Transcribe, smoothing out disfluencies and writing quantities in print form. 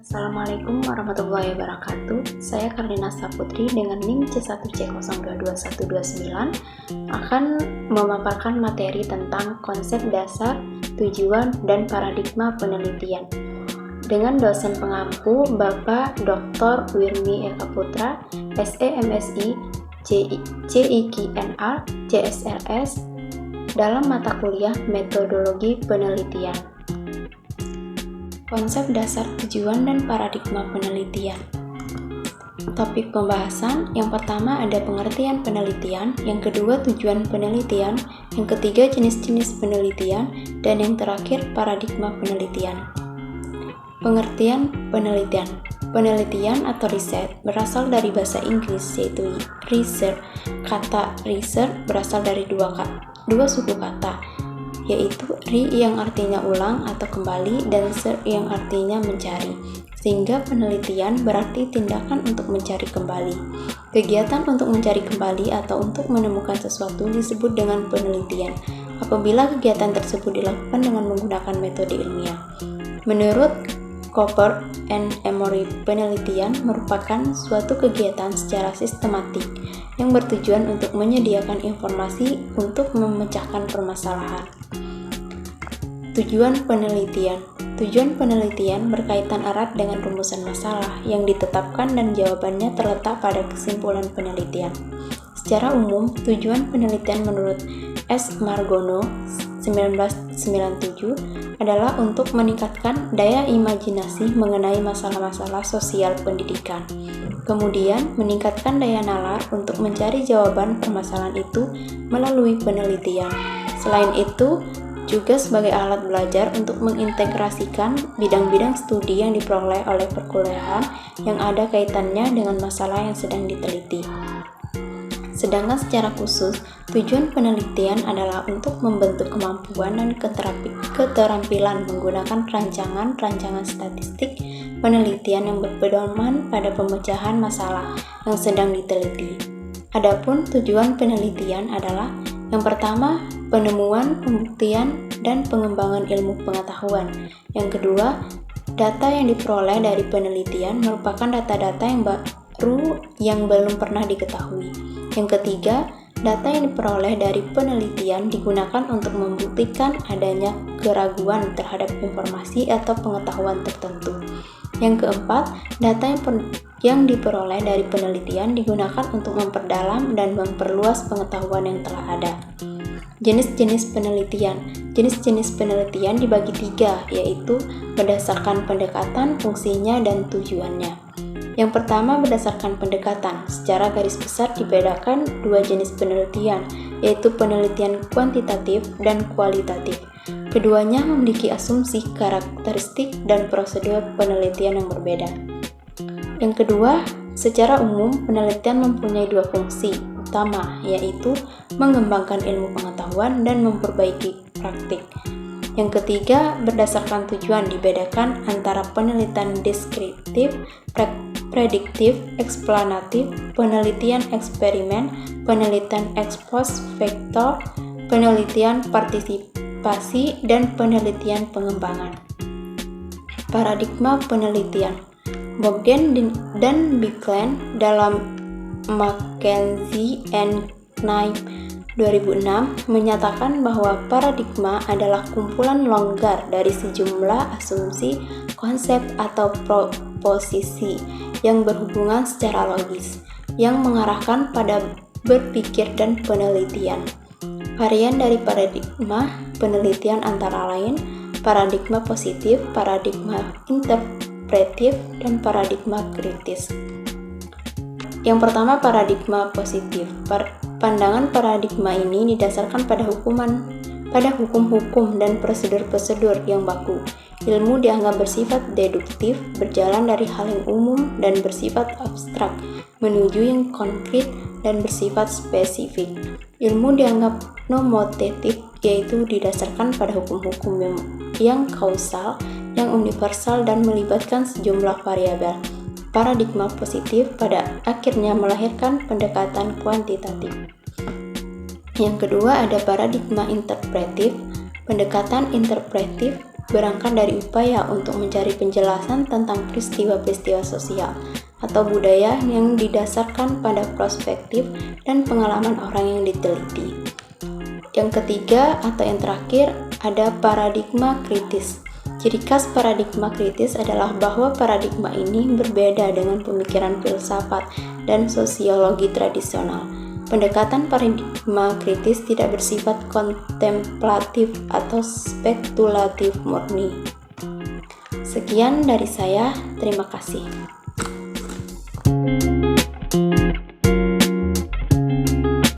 Assalamualaikum warahmatullahi wabarakatuh. Saya Karlina Saputri dengan NIM C1C022129 akan memaparkan materi tentang konsep dasar, tujuan, dan paradigma penelitian dengan dosen pengampu Bapak Dr. Wirmi Eka Putra, SE MSI, CIKNR, CSRS dalam mata kuliah Metodologi Penelitian. Konsep dasar, tujuan, dan paradigma penelitian. Topik pembahasan yang pertama ada pengertian penelitian, yang kedua tujuan penelitian, yang ketiga jenis-jenis penelitian, dan yang terakhir paradigma penelitian. Pengertian penelitian. Penelitian atau riset berasal dari bahasa Inggris yaitu research. Kata research berasal dari dua suku kata, yaitu re yang artinya ulang atau kembali dan search yang artinya mencari, sehingga penelitian berarti tindakan untuk mencari kembali. Kegiatan untuk mencari kembali atau untuk menemukan sesuatu disebut dengan penelitian apabila kegiatan tersebut dilakukan dengan menggunakan metode ilmiah. Menurut Cooper and Emory, penelitian merupakan suatu kegiatan secara sistematik yang bertujuan untuk menyediakan informasi untuk memecahkan permasalahan. Tujuan penelitian. Tujuan penelitian berkaitan erat dengan rumusan masalah yang ditetapkan dan jawabannya terletak pada kesimpulan penelitian. Secara umum, tujuan penelitian menurut S. Margono 1997 adalah untuk meningkatkan daya imajinasi mengenai masalah-masalah sosial pendidikan. Kemudian, meningkatkan daya nalar untuk mencari jawaban permasalahan itu melalui penelitian. Selain itu, juga sebagai alat belajar untuk mengintegrasikan bidang-bidang studi yang diperoleh oleh perkuliahan yang ada kaitannya dengan masalah yang sedang diteliti. Sedangkan secara khusus, tujuan penelitian adalah untuk membentuk kemampuan dan keterampilan menggunakan rancangan statistik penelitian yang berpedoman pada pemecahan masalah yang sedang diteliti. Adapun tujuan penelitian adalah yang pertama, penemuan, pembuktian, dan pengembangan ilmu pengetahuan. Yang kedua, data yang diperoleh dari penelitian merupakan data-data yang baru yang belum pernah diketahui. Yang ketiga, data yang diperoleh dari penelitian digunakan untuk membuktikan adanya keraguan terhadap informasi atau pengetahuan tertentu. Yang keempat, data yang diperoleh dari penelitian digunakan untuk memperdalam dan memperluas pengetahuan yang telah ada. Jenis-jenis penelitian. Jenis-jenis penelitian dibagi tiga, yaitu berdasarkan pendekatan, fungsinya, dan tujuannya. Yang pertama berdasarkan pendekatan. Secara garis besar dibedakan dua jenis penelitian, yaitu penelitian kuantitatif dan kualitatif. Keduanya memiliki asumsi, karakteristik, dan prosedur penelitian yang berbeda. Yang kedua, secara umum penelitian mempunyai dua fungsi utama, yaitu mengembangkan ilmu pengetahuan dan memperbaiki praktik. Yang ketiga, berdasarkan tujuan dibedakan antara penelitian deskriptif, prediktif, eksplanatif, penelitian eksperimen, penelitian ex post facto, penelitian partisipasi, dan penelitian pengembangan. Paradigma penelitian. Bogdan dan Bicklin dalam McKenzie and Knight 2006 menyatakan bahwa paradigma adalah kumpulan longgar dari sejumlah asumsi, konsep, atau proposisi yang berhubungan secara logis, yang mengarahkan pada berpikir dan penelitian. Varian dari paradigma penelitian antara lain paradigma positif, paradigma interpretif, dan paradigma kritis. Yang pertama, paradigma positif. Pandangan paradigma ini didasarkan pada hukum-hukum dan prosedur-prosedur yang baku. Ilmu dianggap bersifat deduktif, berjalan dari hal yang umum dan bersifat abstrak, menuju yang konkret dan bersifat spesifik. Ilmu dianggap nomotetik, yaitu didasarkan pada hukum-hukum yang kausal, yang universal dan melibatkan sejumlah variabel. Paradigma positif pada akhirnya melahirkan pendekatan kuantitatif. Yang kedua ada paradigma interpretif. Pendekatan interpretif berangkat dari upaya untuk mencari penjelasan tentang peristiwa-peristiwa sosial atau budaya yang didasarkan pada perspektif dan pengalaman orang yang diteliti. Yang ketiga atau yang terakhir ada paradigma kritis. Ciri khas paradigma kritis adalah bahwa paradigma ini berbeda dengan pemikiran filsafat dan sosiologi tradisional. Pendekatan paradigma kritis tidak bersifat kontemplatif atau spekulatif murni. Sekian dari saya, terima kasih.